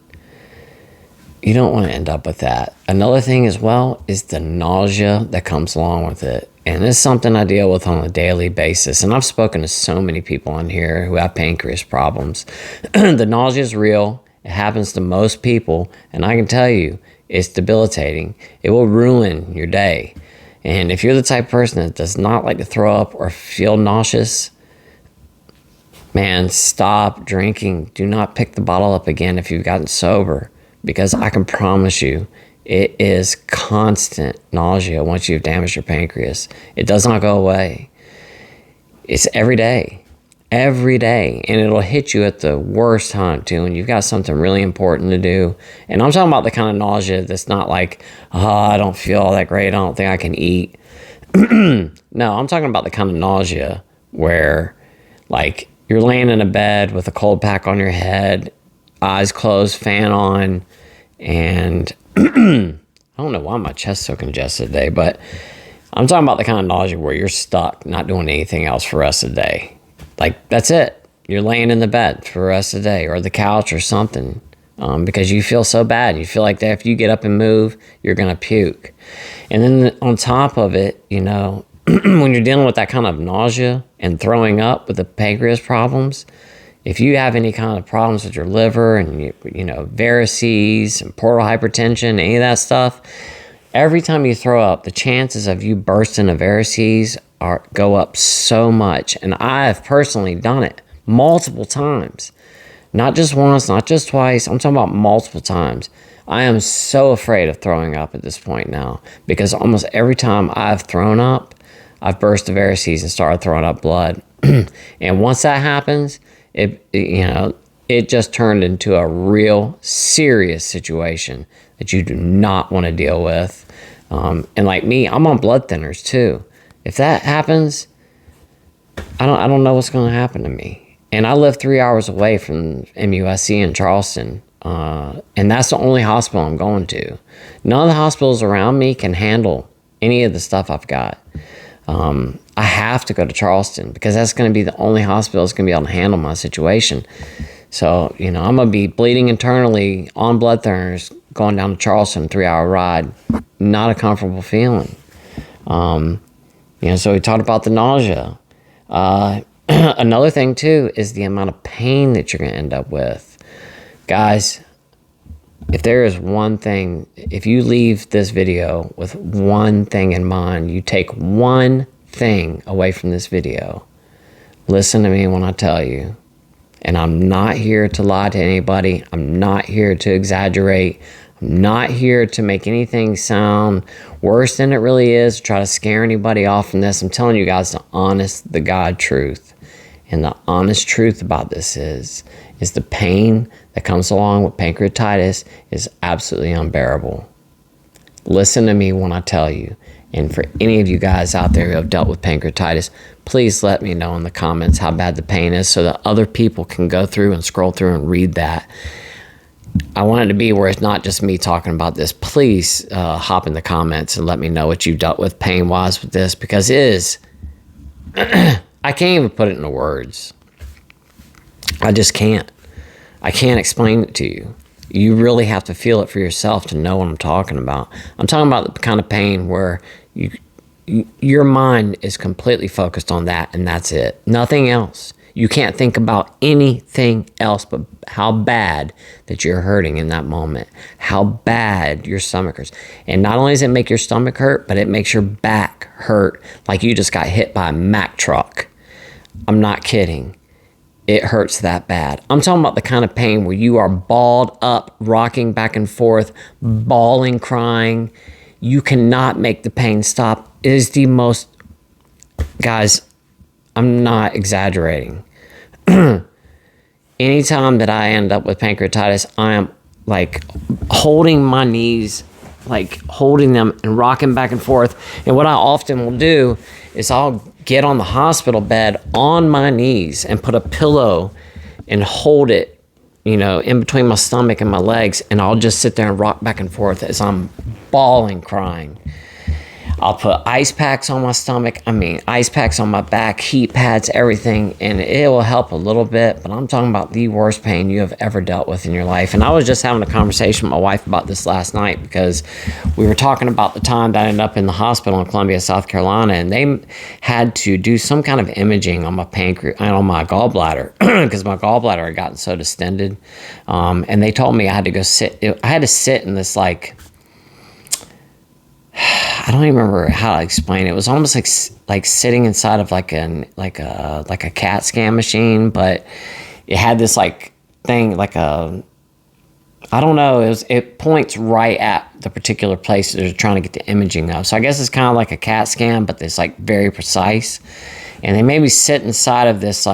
You don't want to end up with that. Another thing as well is the nausea that comes along with it. And this is something I deal with on a daily basis. And I've spoken to so many people on here who have pancreas problems. The nausea is real. It happens to most people. And I can tell you, it's debilitating. It will ruin your day. And if you're the type of person that does not like to throw up or feel nauseous, man, stop drinking. Do not pick the bottle up again if you've gotten sober, because I can promise you it is constant nausea once you've damaged your pancreas. It does not go away. It's every day, and it'll hit you at the worst time too, and you've got something really important to do. And I'm talking about the kind of nausea that's not like, I don't feel all that great, I don't think I can eat. No, I'm talking about the kind of nausea where, like, you're laying in a bed with a cold pack on your head, eyes closed, fan on, and I don't know why my chest's so congested today, but I'm talking about the kind of nausea where you're stuck, not doing anything else for the rest of the day. Like, that's it. You're laying in the bed for the rest of the day or the couch or something because you feel so bad. You feel like that if you get up and move, you're going to puke. And then on top of it, you know, when you're dealing with that kind of nausea and throwing up with the pancreas problems, if you have any kind of problems with your liver and, you know, varices and portal hypertension, any of that stuff, every time you throw up, the chances of you bursting a varices go up so much. And I have personally done it multiple times. Not just once, not just twice. I'm talking about multiple times. I am so afraid of throwing up at this point now because almost every time I've thrown up, I've burst the varices and started throwing up blood. And once that happens, it just turned into a real serious situation that you do not want to deal with. And like me, I'm on blood thinners too. If that happens, I don't know what's going to happen to me. And I live 3 hours away from MUSC in Charleston. And that's the only hospital I'm going to. None of the hospitals around me can handle any of the stuff I've got. I have to go to Charleston because that's going to be the only hospital that's going to be able to handle my situation. So, you know, I'm going to be bleeding internally on blood thinners going down to Charleston, 3-hour ride. Not a comfortable feeling. So we talked about the nausea. Another thing, too, is the amount of pain that you're going to end up with. Guys, if there is one thing, if you leave this video with one thing in mind, you take one thing away from this video, listen to me when I tell you. And I'm not here to lie to anybody. I'm not here to exaggerate. I'm not here to make anything sound worse than it really is, try to scare anybody off from this. I'm telling you guys the honest, the God truth. And the honest truth about this is the pain that comes along with pancreatitis is absolutely unbearable. Listen to me when I tell you. And for any of you guys out there who have dealt with pancreatitis, please let me know in the comments how bad the pain is so that other people can go through and scroll through and read that. I want it to be where it's not just me talking about this. Please hop in the comments and let me know what you've dealt with pain-wise with this, because it is... I can't even put it into words. I just can't. I can't explain it to you. You really have to feel it for yourself to know what I'm talking about. I'm talking about the kind of pain where your mind is completely focused on that, and that's it. Nothing else. You can't think about anything else but how bad that you're hurting in that moment. How bad your stomach hurts. And not only does it make your stomach hurt, but it makes your back hurt like you just got hit by a Mack truck. I'm not kidding. It hurts that bad. I'm talking about the kind of pain where you are balled up, rocking back and forth, bawling, crying. You cannot make the pain stop. It is the most... Guys, I'm not exaggerating. Anytime that I end up with pancreatitis, I am like holding my knees, like holding them and rocking back and forth. And what I often will do is I'll get on the hospital bed on my knees and put a pillow and hold it, in between my stomach and my legs. And I'll just sit there and rock back and forth as I'm bawling, crying. I'll put ice packs on my stomach. Ice packs on my back, heat pads, everything, and it will help a little bit, but I'm talking about the worst pain you have ever dealt with in your life. And I was just having a conversation with my wife about this last night because we were talking about the time that I ended up in the hospital in Columbia, South Carolina, and they had to do some kind of imaging on my on my gallbladder because my gallbladder had gotten so distended. And they told me I had to go sit in this I don't even remember how to explain it. It was almost like sitting inside of like a CAT scan machine, but it had this thing I don't know. It points right at the particular place that they're trying to get the imaging of. So I guess it's kind of like a CAT scan, but it's very precise. And they made me sit inside of this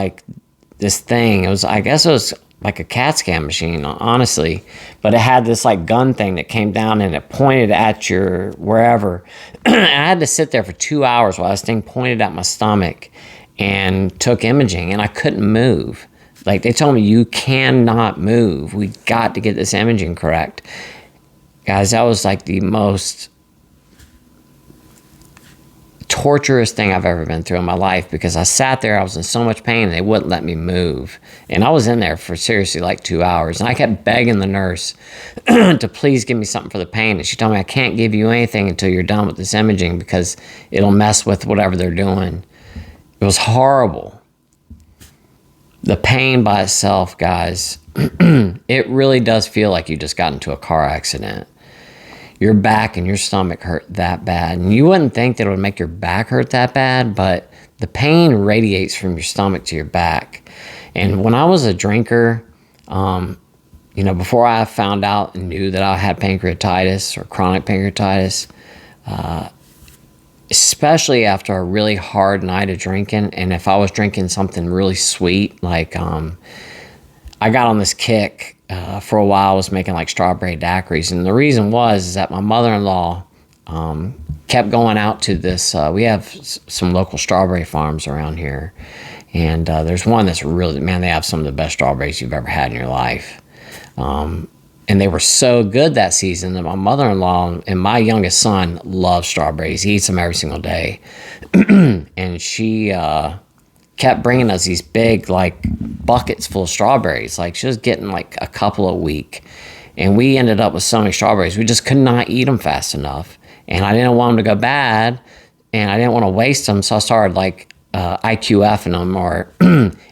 this thing. I guess it was like a CAT scan machine, honestly, but it had this gun thing that came down and it pointed at your wherever. And I had to sit there for 2 hours while this thing pointed at my stomach and took imaging, and I couldn't move. They told me, you cannot move. We got to get this imaging correct. Guys, that was the most torturous thing I've ever been through in my life, because I sat there, I was in so much pain, and they wouldn't let me move. And I was in there for seriously like 2 hours. And I kept begging the nurse to please give me something for the pain. And she told me, I can't give you anything until you're done with this imaging because it'll mess with whatever they're doing. It was horrible. The pain by itself, guys, it really does feel like you just got into a car accident. Your back and your stomach hurt that bad. And you wouldn't think that it would make your back hurt that bad, but the pain radiates from your stomach to your back. And when I was a drinker, before I found out and knew that I had pancreatitis or chronic pancreatitis, especially after a really hard night of drinking, and if I was drinking something really sweet, like I got on this kick for a while. I was making like strawberry daiquiris, and the reason is that my mother-in-law kept going out to this. We have some local strawberry farms around here, and there's one that's really, man, they have some of the best strawberries you've ever had in your life. And they were so good that season that my mother-in-law and my youngest son love strawberries. He eats them every single day. And she kept bringing us these big, like, buckets full of strawberries. Like, she was getting, like, a couple a week. And we ended up with so many strawberries. We just could not eat them fast enough. And I didn't want them to go bad. And I didn't want to waste them. So I started, like, IQFing them, or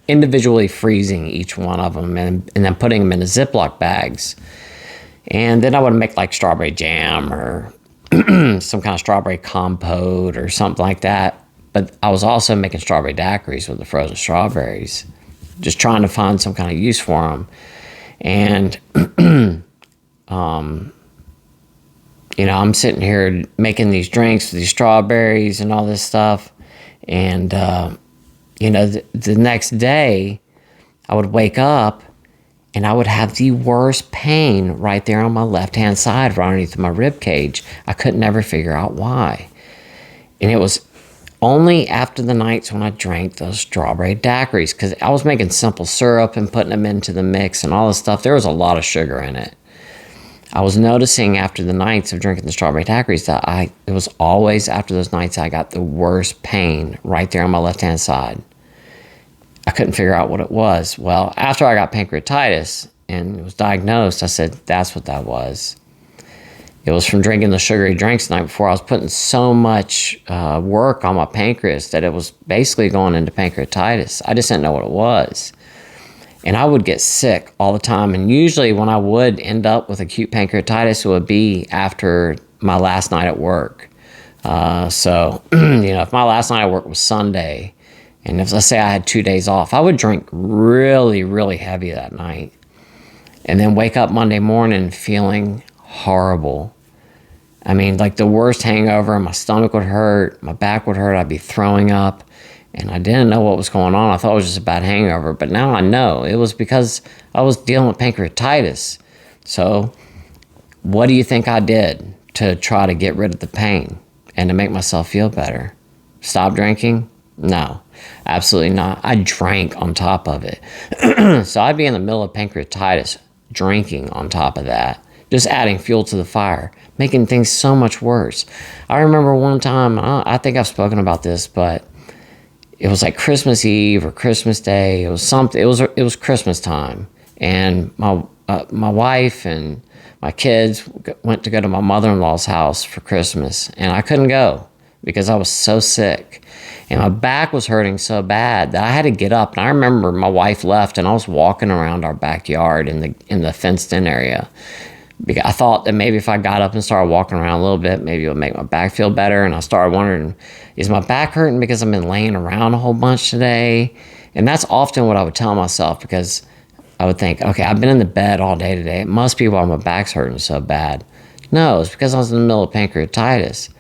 individually freezing each one of them and then putting them in the Ziploc bags. And then I would make like strawberry jam or some kind of strawberry compote or something like that. But I was also making strawberry daiquiris with the frozen strawberries, just trying to find some kind of use for them. And, I'm sitting here making these drinks with these strawberries and all this stuff. And, the next day I would wake up and I would have the worst pain right there on my left-hand side, right underneath my rib cage. I could never figure out why. And it was only after the nights when I drank those strawberry daiquiris, because I was making simple syrup and putting them into the mix and all this stuff. There was a lot of sugar in it. I was noticing after the nights of drinking the strawberry daiquiris that it was always after those nights I got the worst pain right there on my left-hand side. I couldn't figure out what it was. Well, after I got pancreatitis and was diagnosed, I said, that's what that was. It was from drinking the sugary drinks the night before. I was putting so much work on my pancreas that it was basically going into pancreatitis. I just didn't know what it was. And I would get sick all the time. And usually when I would end up with acute pancreatitis, it would be after my last night at work. If my last night at work was Sunday, and if, let's say, I had 2 days off, I would drink really, really heavy that night. And then wake up Monday morning feeling horrible. I mean, like the worst hangover. My stomach would hurt. My back would hurt. I'd be throwing up. And I didn't know what was going on. I thought it was just a bad hangover. But now I know. It was because I was dealing with pancreatitis. So what do you think I did to try to get rid of the pain and to make myself feel better? Stop drinking? No, absolutely not. I drank on top of it. So I'd be in the middle of pancreatitis, drinking on top of that, just adding fuel to the fire, making things so much worse. I remember one time, I think I've spoken about this, but it was like Christmas Eve or Christmas Day. It was something. It was Christmas time, and my wife and my kids went to go to my mother-in-law's house for Christmas, and I couldn't go because I was so sick. And my back was hurting so bad that I had to get up. And I remember my wife left, and I was walking around our backyard in the fenced-in area. I thought that maybe if I got up and started walking around a little bit, maybe it would make my back feel better. And I started wondering, is my back hurting because I've been laying around a whole bunch today? And that's often what I would tell myself, because I would think, okay, I've been in the bed all day today. It must be why my back's hurting so bad. No, it's because I was in the middle of pancreatitis.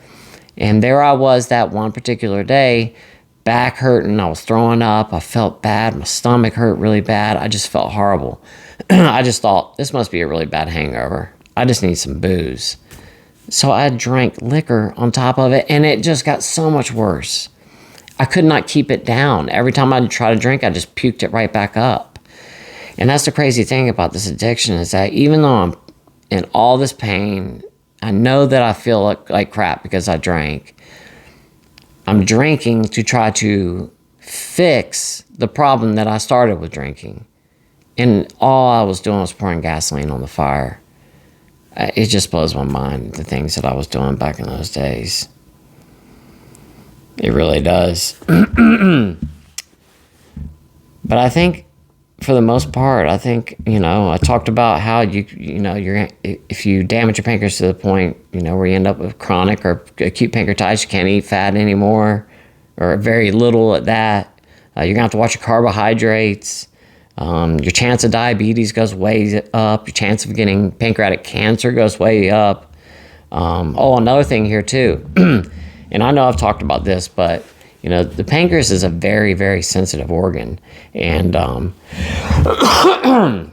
And there I was that one particular day, back hurting. I was throwing up. I felt bad. My stomach hurt really bad. I just felt horrible. I just thought, this must be a really bad hangover. I just need some booze. So I drank liquor on top of it, and it just got so much worse. I could not keep it down. Every time I'd try to drink, I just puked it right back up. And that's the crazy thing about this addiction, is that even though I'm in all this pain, I know that I feel like crap because I drank. I'm drinking to try to fix the problem that I started with drinking. And all I was doing was pouring gasoline on the fire. It just blows my mind, the things that I was doing back in those days. It really does. But I think, for the most part, I think, I talked about how if you damage your pancreas to the point, where you end up with chronic or acute pancreatitis, you can't eat fat anymore, or very little at that. You're going to have to watch your carbohydrates. Your chance of diabetes goes way up. Your chance of getting pancreatic cancer goes way up. Another thing here too, and I know I've talked about this, but the pancreas is a very, very sensitive organ. And gosh,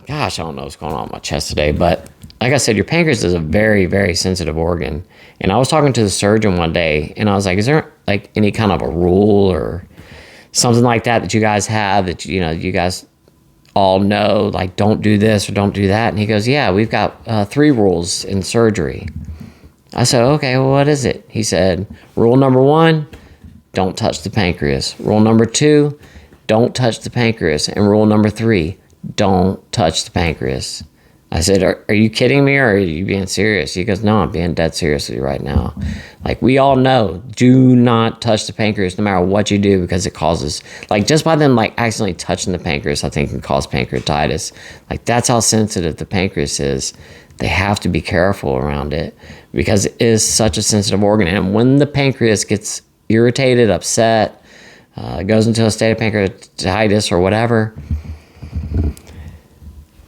I don't know what's going on with my chest today, but like I said, your pancreas is a very, very sensitive organ. And I was talking to the surgeon one day, and I was like, is there like any kind of a rule or something like that you guys have that, you guys all know, like, don't do this or don't do that? And he goes, yeah, we've got 3 rules in surgery. I said, okay, well, what is it? He said, rule number 1, don't touch the pancreas. Rule number 2, don't touch the pancreas. And rule number 3, don't touch the pancreas. I said, are you kidding me, or are you being serious? He goes, no, I'm being dead serious with you right now. Like, we all know, do not touch the pancreas no matter what you do, because it causes, like, just by them, like, accidentally touching the pancreas, I think can cause pancreatitis. Like, that's how sensitive the pancreas is. They have to be careful around it because it is such a sensitive organ. And when the pancreas gets irritated, upset, goes into a state of pancreatitis or whatever,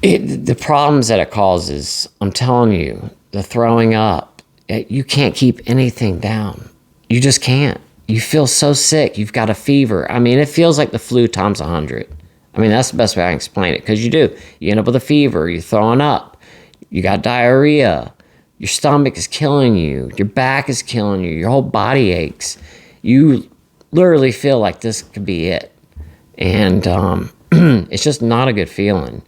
the problems that it causes, I'm telling you, the throwing up, you can't keep anything down. You just can't. You feel so sick. You've got a fever. I mean, it feels like the flu times 100. I mean, that's the best way I can explain it, because you do. You end up with a fever. You're throwing up. You got diarrhea. Your stomach is killing you. Your back is killing you. Your whole body aches. You literally feel like this could be it. And it's just not a good feeling.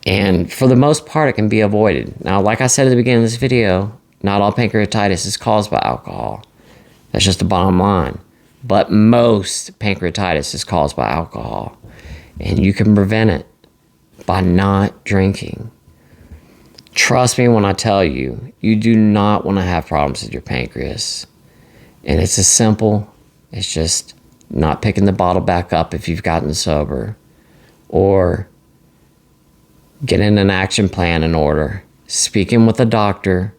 And for the most part, it can be avoided. Now, like I said at the beginning of this video, not all pancreatitis is caused by alcohol. That's just the bottom line. But most pancreatitis is caused by alcohol. And you can prevent it by not drinking. Trust me when I tell you, you do not want to have problems with your pancreas. And it's as simple as just not picking the bottle back up if you've gotten sober, or getting an action plan in order, speaking with a doctor,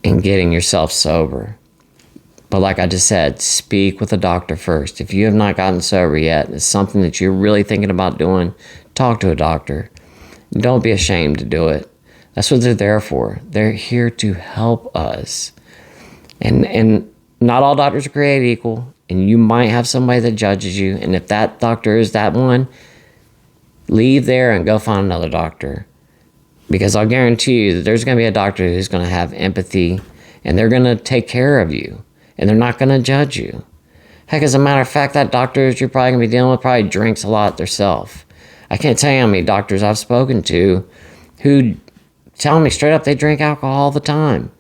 and getting yourself sober. But like I just said, speak with a doctor first. If you have not gotten sober yet, and it's something that you're really thinking about doing, talk to a doctor. And don't be ashamed to do it. That's what they're there for. They're here to help us. And not all doctors are created equal, and you might have somebody that judges you, and if that doctor is that one, leave there and go find another doctor. Because I'll guarantee you that there's going to be a doctor who's going to have empathy, and they're going to take care of you, and they're not going to judge you. Heck, as a matter of fact, that doctor that you're probably going to be dealing with probably drinks a lot themselves. I can't tell you how many doctors I've spoken to who tell me straight up they drink alcohol all the time.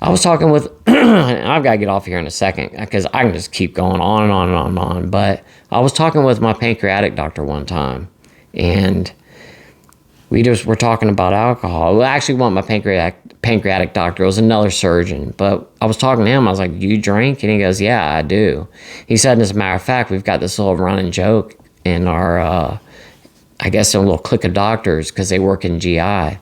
I was talking with, I've got to get off here in a second because I can just keep going on and on and on and on, but I was talking with my pancreatic doctor one time, and we just were talking about alcohol. Well, actually, wasn't my pancreatic doctor. It was another surgeon. But I was talking to him. I was like, "Do you drink?" And he goes, "Yeah, I do." He said, as a matter of fact, we've got this little running joke in our, I guess, a little clique of doctors because they work in GI.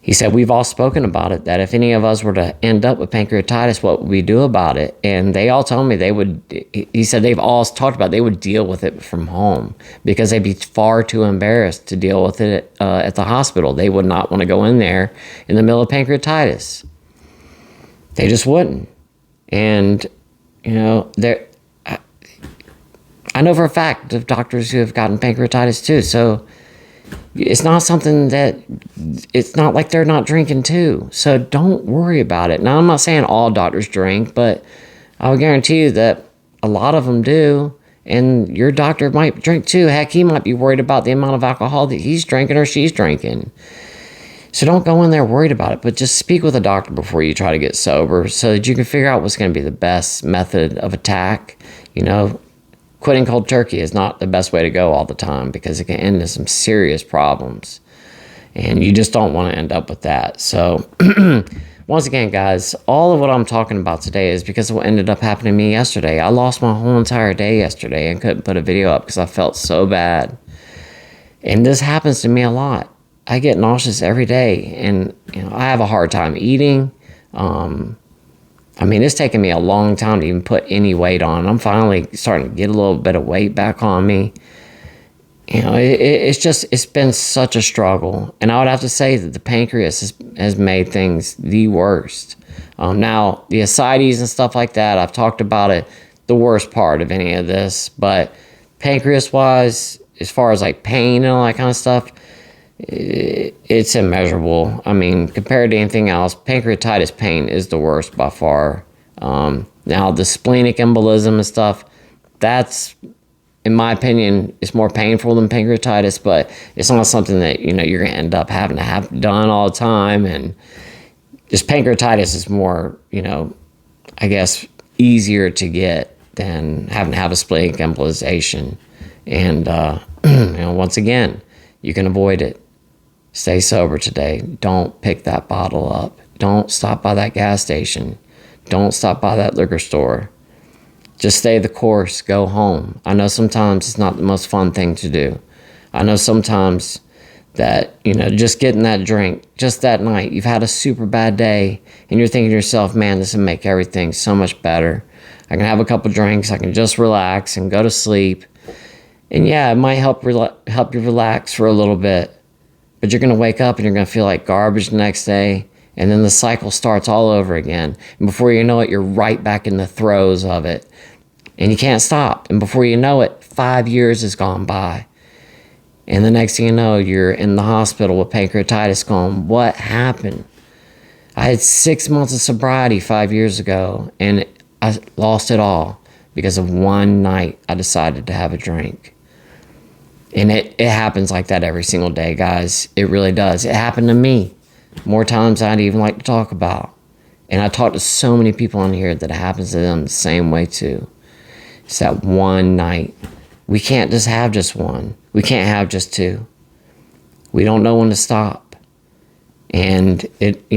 He said, we've all spoken about it, that if any of us were to end up with pancreatitis, what would we do about it? And they all told me they would, he said they've all talked about they would deal with it from home because they'd be far too embarrassed to deal with it at the hospital. They would not want to go in there in the middle of pancreatitis. They just wouldn't. And, I know for a fact of doctors who have gotten pancreatitis too, so it's not something that, it's not like they're not drinking too. So don't worry about it. Now, I'm not saying all doctors drink, but I'll guarantee you that a lot of them do. And your doctor might drink too. Heck, he might be worried about the amount of alcohol that he's drinking or she's drinking. So don't go in there worried about it, but just speak with a doctor before you try to get sober so that you can figure out what's going to be the best method of attack. Quitting cold turkey is not the best way to go all the time because it can end in some serious problems. And you just don't want to end up with that. So once again, guys, all of what I'm talking about today is because of what ended up happening to me yesterday. I lost my whole entire day yesterday and couldn't put a video up because I felt so bad. And this happens to me a lot. I get nauseous every day, and I have a hard time eating. It's taken me a long time to even put any weight on. I'm finally starting to get a little bit of weight back on me. It's been such a struggle. And I would have to say that the pancreas has made things the worst. Now, the ascites and stuff like that, I've talked about it, the worst part of any of this. But pancreas-wise, as far as like pain and all that kind of stuff, it's immeasurable. Compared to anything else, pancreatitis pain is the worst by far. Now, the splenic embolism and stuff, that's, in my opinion, it's more painful than pancreatitis, but it's not something that, you're going to end up having to have done all the time. And just pancreatitis is more, I guess, easier to get than having to have a splenic embolization. And, once again, you can avoid it. Stay sober today. Don't pick that bottle up. Don't stop by that gas station. Don't stop by that liquor store. Just stay the course. Go home. I know sometimes it's not the most fun thing to do. I know sometimes that, just getting that drink, just that night, you've had a super bad day, and you're thinking to yourself, man, this will make everything so much better. I can have a couple drinks. I can just relax and go to sleep. And yeah, it might help you relax for a little bit. But you're going to wake up and you're going to feel like garbage the next day. And then the cycle starts all over again. And before you know it, you're right back in the throes of it. And you can't stop. And before you know it, 5 years has gone by. And the next thing you know, you're in the hospital with pancreatitis going, what happened? I had 6 months of sobriety 5 years ago. And I lost it all because of one night I decided to have a drink. And it happens like that every single day, guys. It really does. It happened to me more times than I'd even like to talk about. And I talk to so many people on here that it happens to them the same way too. It's that one night. We can't just have just one. We can't have just two. We don't know when to stop. And it,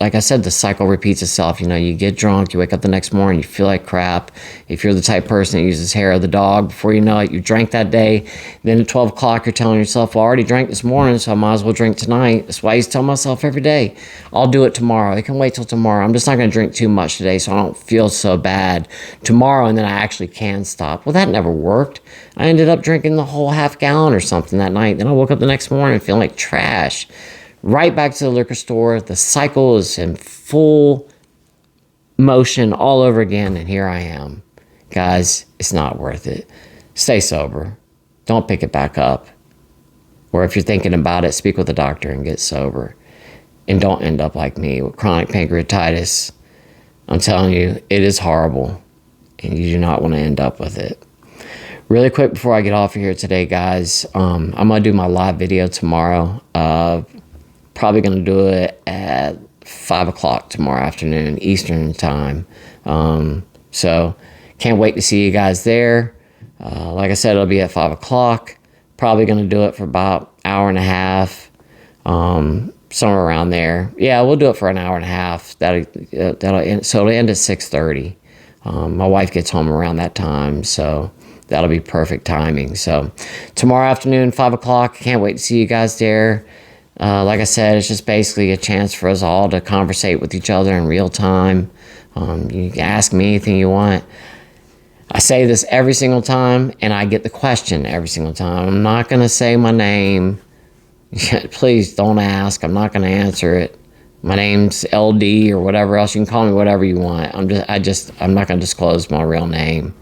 like I said, the cycle repeats itself. You get drunk, you wake up the next morning, you feel like crap. If you're the type of person that uses hair of the dog, before you know it, you drank that day. Then at 12 o'clock, you're telling yourself, well, I already drank this morning, so I might as well drink tonight. That's why I used to tell myself every day, I'll do it tomorrow. I can wait till tomorrow. I'm just not going to drink too much today so I don't feel so bad tomorrow, and then I actually can stop. Well, that never worked. I ended up drinking the whole half gallon or something that night. Then I woke up the next morning feeling like trash. Right back to the liquor store. The cycle is in full motion all over again, and here I am. Guys, it's not worth it. Stay sober. Don't pick it back up. Or if you're thinking about it, speak with a doctor and get sober. And don't end up like me with chronic pancreatitis. I'm telling you, it is horrible, and you do not want to end up with it. Really quick before I get off of here today, guys, I'm going to do my live video tomorrow. Probably going to do it at 5 o'clock tomorrow afternoon, Eastern time. So can't wait to see you guys there. Like I said, it'll be at 5 o'clock. Probably going to do it for about an hour and a half, somewhere around there. Yeah, we'll do it for an hour and a half. That'll end, so it'll end at 6:30. My wife gets home around that time, so that'll be perfect timing. So tomorrow afternoon, 5 o'clock. Can't wait to see you guys there. Like I said, it's just basically a chance for us all to conversate with each other in real time. You can ask me anything you want. I say this every single time, and I get the question every single time. I'm not going to say my name. Please don't ask. I'm not going to answer it. My name's LD or whatever else. You can call me whatever you want. I'm not going to disclose my real name.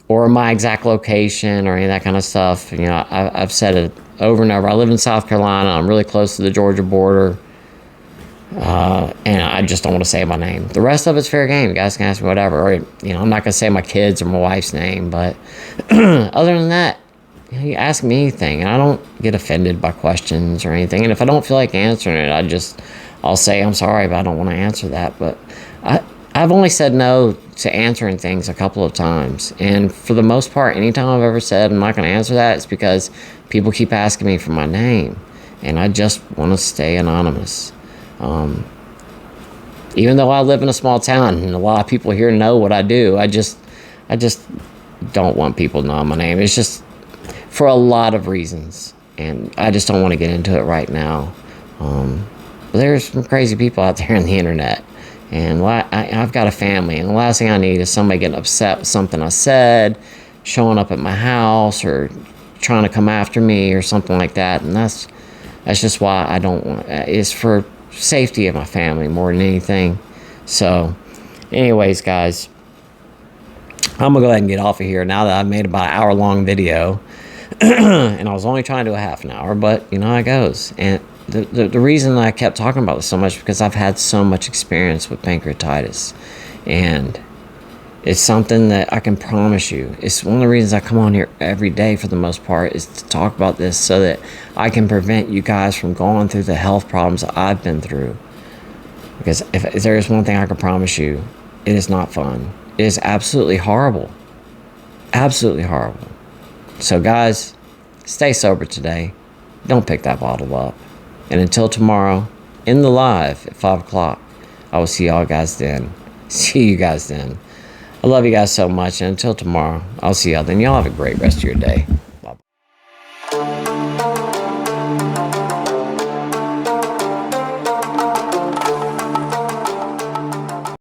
Or my exact location or any of that kind of stuff. I've said it over and over. I live in South Carolina. I'm really close to the Georgia border. And I just don't want to say my name. The rest of it's fair game. You guys can ask me whatever. Or, I'm not going to say my kids or my wife's name. But other than that, you ask me anything, and I don't get offended by questions or anything. And if I don't feel like answering it, I'll say I'm sorry, but I don't want to answer that. But I've only said no to answering things a couple of times, and for the most part, anytime I've ever said I'm not going to answer that, it's because people keep asking me for my name, and I just want to stay anonymous. Even though I live in a small town and a lot of people here know what I do, I just don't want people to know my name. It's just for a lot of reasons, and I just don't want to get into it right now. But there's some crazy people out there on the internet, and I've got a family, and the last thing I need is somebody getting upset with something I said, showing up at my house, or trying to come after me or something like that. And that's just why I don't want. It's for safety of my family more than anything. So, anyways, guys, I'm gonna go ahead and get off of here now that I've made about an hour-long video. And I was only trying to do a half an hour, but you know how it goes. And the reason I kept talking about this so much because I've had so much experience with pancreatitis, and it's something that I can promise you. It's one of the reasons I come on here every day for the most part, is to talk about this so that I can prevent you guys from going through the health problems that I've been through. Because if there is one thing I can promise you, it is not fun. It is absolutely horrible. Absolutely horrible. So guys, stay sober today. Don't pick that bottle up. And until tomorrow, in the live at 5 o'clock, I will see y'all guys then. See you guys then. I love you guys so much. And until tomorrow, I'll see y'all then. Y'all have a great rest of your day.